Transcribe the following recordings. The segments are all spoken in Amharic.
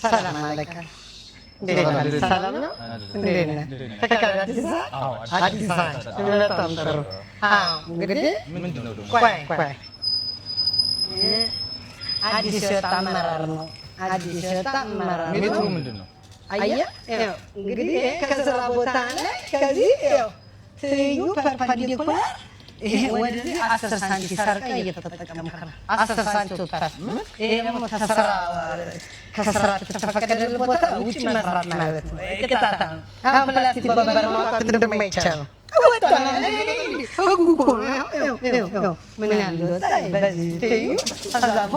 ሰላም አለካ እንዴት ሰላም ነው? እንዴት ነህ? አዲስ በጣም ጥሩ። እንግዲህ ምንድነው ደግሞ ቆይ አዲስ የወጣ አመራር ነው። አዲስ የወጣ አመራር ነው። ሚኒስትሩ ምንድነው? አየህ እንግዲህ ከስራ ቦታ ላይ ከዚህ ትይዩ ፐርፐንዲኩላር ይሄ ወደዚህ 10 ሳንቲ ሰርቀ እየተጠቀምክ ነው። 10 ሳንቲ ወጣት ይሄ ደግሞ ከስራ ተፈቀደል ቦታ ውጪ መስራት ማለት ነው። ቅጣታ አሁን ፕላስቲክ በበር ማውጣት እንደማይቻል ወጣና ምን ያለ ወጣ በዚህ ትይዩ አዛፎ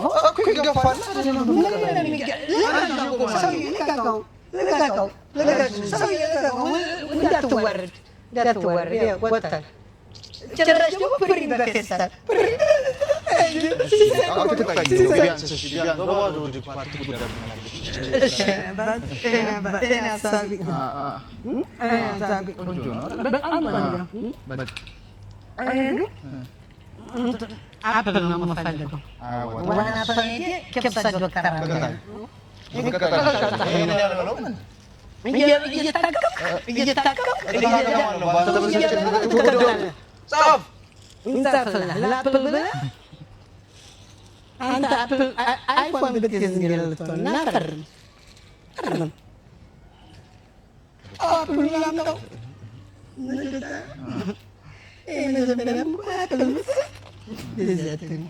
ይገፋል ለጋጋው እንዳትወርድ ወጣል ጭራሽ ደግሞ ፍሪ በፌስታል አፕል ነው የምፈልገው ዋና ፈኔ ከብሳ ዶክተር صاف انت الابل بلا انت ابل ايفون بتنزل نفر ابل لا نو ايه نزل ابل دزاتني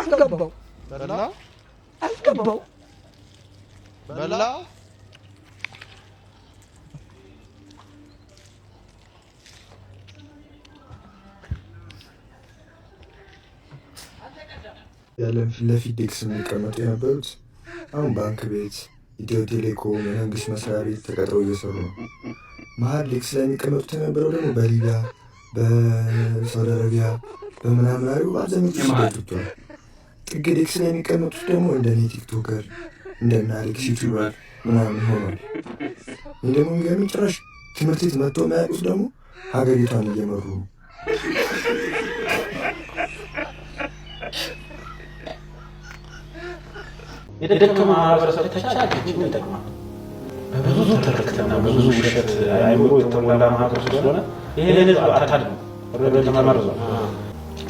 اسكبوا بلا اسكبوا بلا ያለም ፊት ለፊት ዴክስ የሚቀመጡ የነበሩት አሁን ባንክ ቤት፣ ኢትዮ ቴሌኮም፣ የመንግስት መስሪያ ቤት ተቀጥረው እየሰሩ ነው። መሀል ዴክስ ላይ የሚቀመጡት የነበረው ደግሞ በሊቢያ፣ በሳውዲ አረቢያ በምናምን አሪው አብዛኞቹ ሲደርቷል። ጥግ ዴክስ ላይ የሚቀመጡት ደግሞ እንደኔ ቲክቶከር እንደና አሌክስ ዩቲዩበር ምናምን ሆኗል። ይህ ደግሞ የሚገርም ጭራሽ ትምህርት ቤት መጥቶ የሚያውቁት ደግሞ ሀገሪቷን እየመሩ ነው። የደከመ ማህበረሰብ ተቻለች ምን ይጠቅማል? በብዙ ትርክትና በብዙ ውሸት አይምሮ የተሞላ ማህበረሰብ ስለሆነ ይሄ ህዝብ አታል ነው ወረደ ተመረዘው።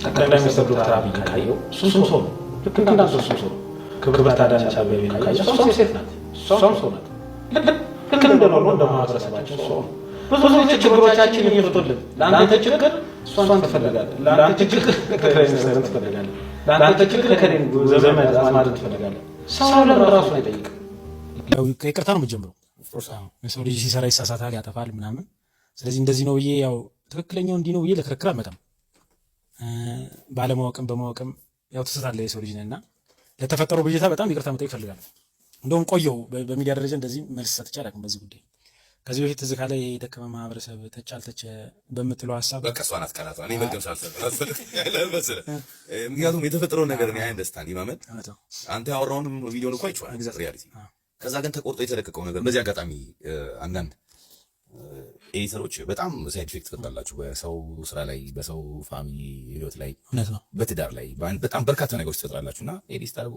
ጠቅላይ ሚኒስትር ዶክተር አብይ ካየው ሱሱ ሰው ነው። ልክ እንዳንተ ሱሱ ሰው ክብርት አዳነች አቤቤ ካየው ሱሱ ሴት ናት። ሱሱ ሰው ናት። ልክ እንደኖር ነው እንደ ማህበረሰባችን ሰው ብዙ ችግሮቻችን እየፈቱልን ለአንተ ችግር እሷን ትፈልጋለህ፣ ለአንተ ችግር ጠቅላይ ሚኒስትርን ትፈልጋለህ፣ ለአንተ ችግር ከኔን ዘመድ አዝማድን ትፈልጋለህ። ሰው ለምን ራሱን አይጠይቅም? ያው ከይቅርታ ነው የምጀምረው። የሰው ልጅ ሲሰራ ይሳሳታል፣ ያጠፋል ምናምን። ስለዚህ እንደዚህ ነው ብዬ ያው ትክክለኛው እንዲህ ነው ብዬ ለክርክር አልመጣም። ባለማወቅም በማወቅም ያው ትስታለህ የሰው ልጅ ነህና ለተፈጠረው ብዬታ በጣም ይቅርታ መጠየቅ እፈልጋለሁ። እንደውም ቆየው በሚዲያ ደረጃ እንደዚህ መልስ ሰጥቼ አላውቅም በዚህ ጉዳይ። ከዚህ በፊት እዚህ ካለ የደከመ ማህበረሰብ ተቻልተች በምትለው ሀሳብ በቃ እሷ ናት ካላቷ እኔ መገም ሳልፈልግ ምክንያቱም የተፈጠረው ነገር እኔ አንደርስታንድ ይማመን አንተ ያወራውንም ቪዲዮን እኮ አይቼዋለሁ ሪያሊቲ። ከዛ ግን ተቆርጦ የተለቀቀው ነገር በዚህ አጋጣሚ አንዳንድ ኤዲተሮች በጣም ሳይድ ኢፌክት ትፈጥራላችሁ በሰው ስራ ላይ፣ በሰው ፋሚሊ ህይወት ላይ፣ በትዳር ላይ በጣም በርካታ ነገሮች ትፈጥራላችሁና ኤዲት ታደርጉ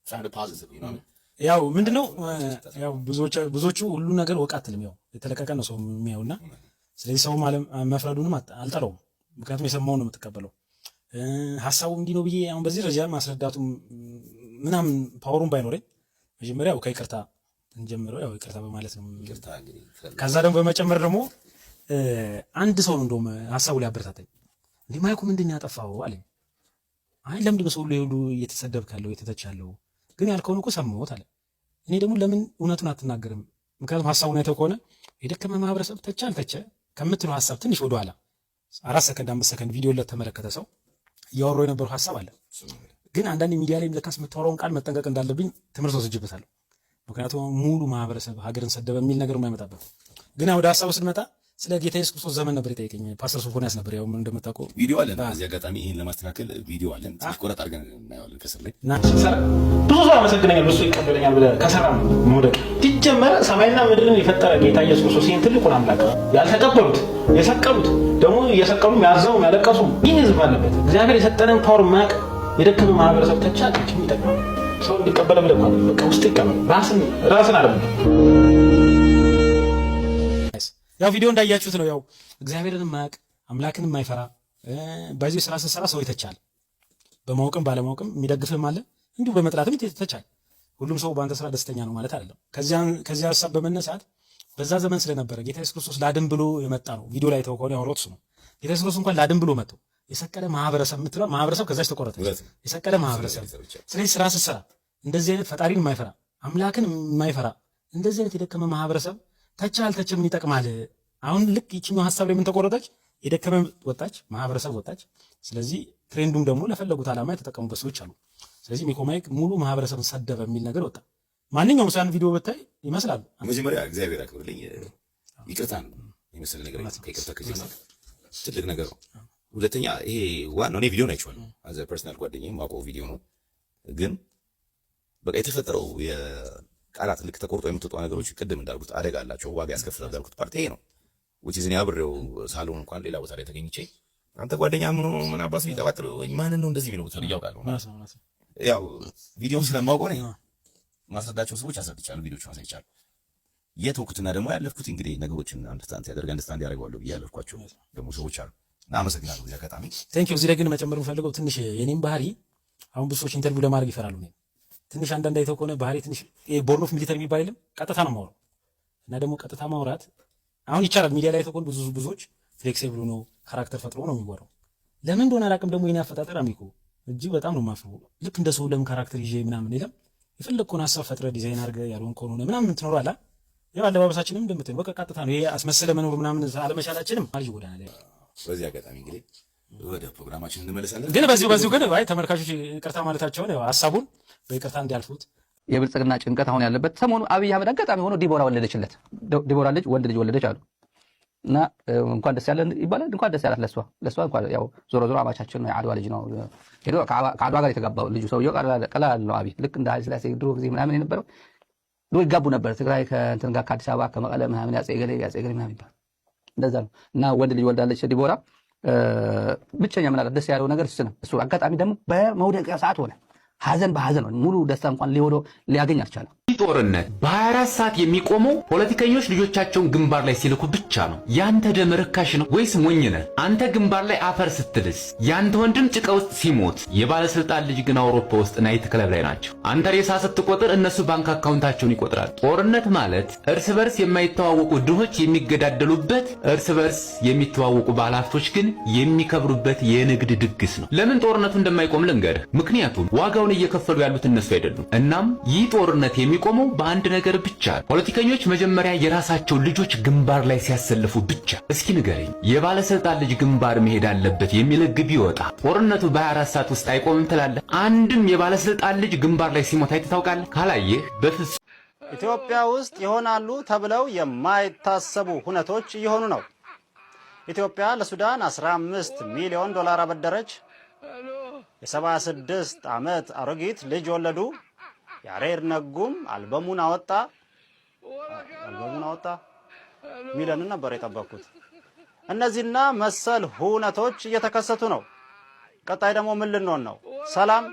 ሳይድ ፖዚቲቭ ነው። ያው ምንድነው ያው ብዙዎቹ ሁሉ ነገር ወቃትልም ያው የተለቀቀ ነው ሰው የሚያውና ስለዚህ ሰው ማለት መፍረዱንም አልጠላውም። ምክንያቱም የሰማውን ነው የምትቀበለው። ሐሳቡ እንዲህ ነው ብዬ አሁን በዚህ ደረጃ ማስረዳቱ ምናምን ፓወሩን ባይኖረኝ መጀመሪያ ያው ከይቅርታ እንጀምረው ያው ይቅርታ በማለት ነው። ከዛ ደግሞ በመጨመር ደግሞ አንድ ሰው ነው እንደውም ሐሳቡ ላይ አበረታታኝ። እንዴ ማይኩ ምንድን ነው ያጠፋው አለኝ። አይ ለምንድን ነው ሰው ሁሉ እየተሰደብክ ያለው እየተተቻለው ግን ያልከውን እኮ ሰማሁት አለ። እኔ ደግሞ ለምን እውነቱን አትናገርም? ምክንያቱም ሐሳቡን አይተው ከሆነ የደከመ ማህበረሰብ ተቻ አልተቸ ከምትለው ሐሳብ ትንሽ ወደ ኋላ 4 ሰከንድ 5 ሰከንድ ቪዲዮ ለተመለከተ ሰው እያወራው የነበረው ሐሳብ አለ። ግን አንዳንድ ሚዲያ ላይ ለካስ የምታወራውን ቃል መጠንቀቅ እንዳለብኝ ትምህርት ወስጄበታለሁ። ምክንያቱም ሙሉ ማህበረሰብ ሀገርን ሰደበ የሚል ነገር የማይመጣበት ግን ወደ ሐሳቡ ስንመጣ ስለ ጌታ ኢየሱስ ክርስቶስ ዘመን ነበር የጠየቀኝ ፓስተር ሶፎንያስ ነበር። ያው ምን እንደምታውቀው ቪዲዮ አለን። እዚህ አጋጣሚ ይሄን ለማስተካከል ቪዲዮ አለን። ትንሽ ቆረጥ አድርገን እናየዋለን ከስር ላይ ብዙ ሰው ያመሰግነኛል እሱ ይቀበለኛል ብለህ ከሰራ መውደቅ ሲጀመር ሰማይና ምድርን የፈጠረ ጌታ ኢየሱስ ክርስቶስ ይሄን ትልቁን አምላክ ያልተቀበሉት የሰቀሉት ደግሞ እየሰቀሉ ያዘው ያለቀሱ ይህ ህዝብ አለበት። እግዚአብሔር የሰጠንን ፓወር ማቅ የደከመ ማህበረሰብ ተቻለች የሚጠቅመው ሰው እንዲቀበለ ብለህ ማለት በቃ ውስጥ ይቀበል። ራስን አይደለም። ያው ቪዲዮ እንዳያችሁት ነው። ያው እግዚአብሔርን የማያውቅ አምላክን የማይፈራ በዚህ ስራ ስትሰራ ሰው ይተቻል። በማወቅም ባለማወቅም የሚደግፍም አለ፣ እንዲሁ በመጥላትም ይተቻል። ሁሉም ሰው በአንተ ስራ ደስተኛ ነው ማለት አይደለም። ከዚያ ሀሳብ በመነሳት በዛ ዘመን ስለነበረ ጌታ ኢየሱስ ክርስቶስ ላድን ብሎ የመጣ ነው። ቪዲዮ ላይ ተወከው ነው ያወራሁት ነው። ጌታ ኢየሱስ ክርስቶስ እንኳን ላድን ብሎ መጥቶ የሰቀለ ማህበረሰብ የምትለው ማህበረሰብ ከዛች ተቆረጠች። የሰቀለ ማህበረሰብ። ስለዚህ ስራ ስትሰራ እንደዚህ አይነት ፈጣሪን የማይፈራ አምላክን የማይፈራ እንደዚህ አይነት የደከመ ማህበረሰብ ተቻ አልተቻ ምን ይጠቅማል? አሁን ልክ ይችኛው ሀሳብ ላይ ምን ተቆረጠች? የደከመ ወጣች፣ ማህበረሰብ ወጣች። ስለዚህ ትሬንዱም ደግሞ ለፈለጉት ዓላማ የተጠቀሙበት ሰዎች አሉ። ስለዚህ ሚኮማይክ ሙሉ ማህበረሰብን ሰደበ የሚል ነገር ወጣ። ማንኛውም ሰው ያን ቪዲዮ ብታይ ይመስላል። መጀመሪያ እግዚአብሔር አክብርልኝ፣ ይቅርታ ነው የመሰለ ነገር ይቅርታ ከጀመረ ትልቅ ነገር ነው። ሁለተኛ ይሄ ዋናው እኔ ቪዲዮን አይቼዋለሁ አዘ ፐርሰናል ጓደኛዬ ማውቀው ቪዲዮ ነው። ግን በቃ የተፈጠረው የቃላት ልክ ተቆርጦ የምትወጡ ነገሮች ቅድም እንዳልኩት አደጋ አላቸው፣ ዋጋ ያስከፍላል እንዳልኩት ፓርቲ ይሄ ነው። which is እኔ አብሬው ሳሎን እንኳን ሌላ ቦታ ላይ ተገኝቼ አንተ ጓደኛ ምን አባስ ይጠባጥሩ ማንን ነው እንደዚህ ቢለው ተልያው ቃል ነው። ያው ቪዲዮውን ስለማውቀው ነው ማስረዳቸው ሰዎች አስረድቻለሁ፣ ቪዲዮቹን አሳይቻለሁ። የተውኩትና ደግሞ ያለፍኩት እንግዲህ ነገሮችን አንደርስታንድ ያደርጋሉ ያለፍኳቸው ደግሞ ሰዎች አሉ። አመሰግናለሁ። እዚህ አጋጣሚ ቴንክ ዩ። እዚህ ላይ ግን መጨመር የምፈልገው ትንሽ የኔም ባህሪ አሁን ብዙ ሰዎች ኢንተርቪው ለማድረግ ይፈራሉ። ነው ትንሽ አንዳንድ አይተው ከሆነ ባህሪ ትንሽ ቦርን ኦፍ ሚሊተሪ የሚባል የለም፣ ቀጥታ ነው የማወራው። እና ደግሞ ቀጥታ ማውራት አሁን ይቻላል። ሚዲያ ላይ ተቆን ብዙዎች ፍሌክሲብል ነው ካራክተር ፈጥሮ ነው የሚወራው። ለምን እንደሆነ አላውቅም። ደግሞ የኔ አፈጣጠር አሚኮ እጅግ በጣም ነው የማፍረው። ልክ እንደ ሰው ለምን ካራክተር ይዤ ምናምን የለም። የፈለግከውን ሀሳብ ፈጥረህ ዲዛይን አድርገህ ያልሆን ከሆነ ምናምን ትኖራለህ። ያው አለባበሳችንም እንደምትለው በቃ ቀጥታ ነው። ይሄ አስመሰለ መኖር ምናምን አለመቻላችንም አልጅ ጎዳና ላይ። በዚህ አጋጣሚ እንግዲህ ወደ ፕሮግራማችን እንመለሳለን። ግን በዚሁ ግን አይ ተመልካቾች ይቅርታ ማለታቸውን ያው ሀሳቡን በይቅርታ እንዲያልፉት የብልጽግና ጭንቀት አሁን ያለበት ሰሞኑ አብይ አህመድ አጋጣሚ ሆኖ ዲቦራ ወለደችለት። ዲቦራ ወንድ ልጅ ወለደች አሉ እና እንኳን ደስ ያለን ይባላል። እንኳን ደስ ያላት ለሷ እንኳን ያው ዞሮ አማቻችን ነው፣ የአድዋ ልጅ ነው። ሄዶ ከአድዋ ጋር የተጋባው ልጁ ሰውየው ቀላል ነው። አብይ ልክ እንደ ኃይለ ሥላሴ ድሮ ጊዜ ምናምን የነበረው ድሮ ይጋቡ ነበር። ትግራይ ከእንትን ጋር ከአዲስ አበባ ከመቀለ ምናምን ያጼ ገሌ ምናምን ይባል እንደዛ ነው። እና ወንድ ልጅ ወልዳለች ዲቦራ። ብቸኛ ምን አለ ደስ ያለው ነገር እሱ አጋጣሚ ደግሞ በመውደቂያ ሰዓት ሆነ። ሐዘን በሐዘን ነው። ሙሉ ደስታ እንኳን ሊያገኝ አልቻለም። ጦርነት በ24 ሰዓት የሚቆመው ፖለቲከኞች ልጆቻቸውን ግንባር ላይ ሲልኩ ብቻ ነው። ያንተ ደም ርካሽ ነው ወይስ ሞኝ ነህ? አንተ ግንባር ላይ አፈር ስትልስ፣ ያንተ ወንድም ጭቃ ውስጥ ሲሞት፣ የባለስልጣን ልጅ ግን አውሮፓ ውስጥ ናይት ክለብ ላይ ናቸው። አንተ ሬሳ ስትቆጥር እነሱ ባንክ አካውንታቸውን ይቆጥራል። ጦርነት ማለት እርስ በርስ የማይተዋወቁ ድሆች የሚገዳደሉበት፣ እርስ በርስ የሚተዋወቁ ባለሀብቶች ግን የሚከብሩበት የንግድ ድግስ ነው። ለምን ጦርነቱ እንደማይቆም ልንገርህ። ምክንያቱም ዋጋውን እየከፈሉ ያሉት እነሱ አይደሉም። እናም ይህ ጦርነት የሚቆመው በአንድ ነገር ብቻ ነው። ፖለቲከኞች መጀመሪያ የራሳቸው ልጆች ግንባር ላይ ሲያሰልፉ ብቻ። እስኪ ንገረኝ፣ የባለስልጣን ልጅ ግንባር መሄድ አለበት የሚል ሕግ ቢወጣ ጦርነቱ በ24 ሰዓት ውስጥ አይቆምም ትላለህ? አንድም የባለስልጣን ልጅ ግንባር ላይ ሲሞት አይተህ ታውቃለህ? ካላየህ በፍጹም። ኢትዮጵያ ውስጥ ይሆናሉ ተብለው የማይታሰቡ ሁነቶች እየሆኑ ነው። ኢትዮጵያ ለሱዳን 15 ሚሊዮን ዶላር አበደረች። የ76 ዓመት አሮጊት ልጅ ወለዱ። ያሬድ ነጉም አልበሙን አወጣ ሚለንን ነበር የጠበቅኩት። እነዚህና መሰል ሁነቶች እየተከሰቱ ነው። ቀጣይ ደግሞ ምን ልንሆን ነው? ሰላም